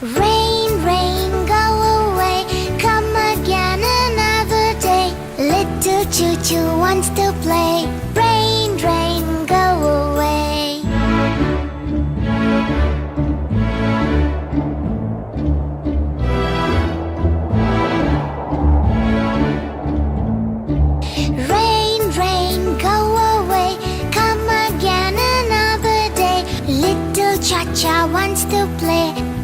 Rain, rain, go away, come again another day. Little choo-choo wants to play. Rain, rain, go away. Rain, rain, go away, come again another day. Little cha-cha wants to play.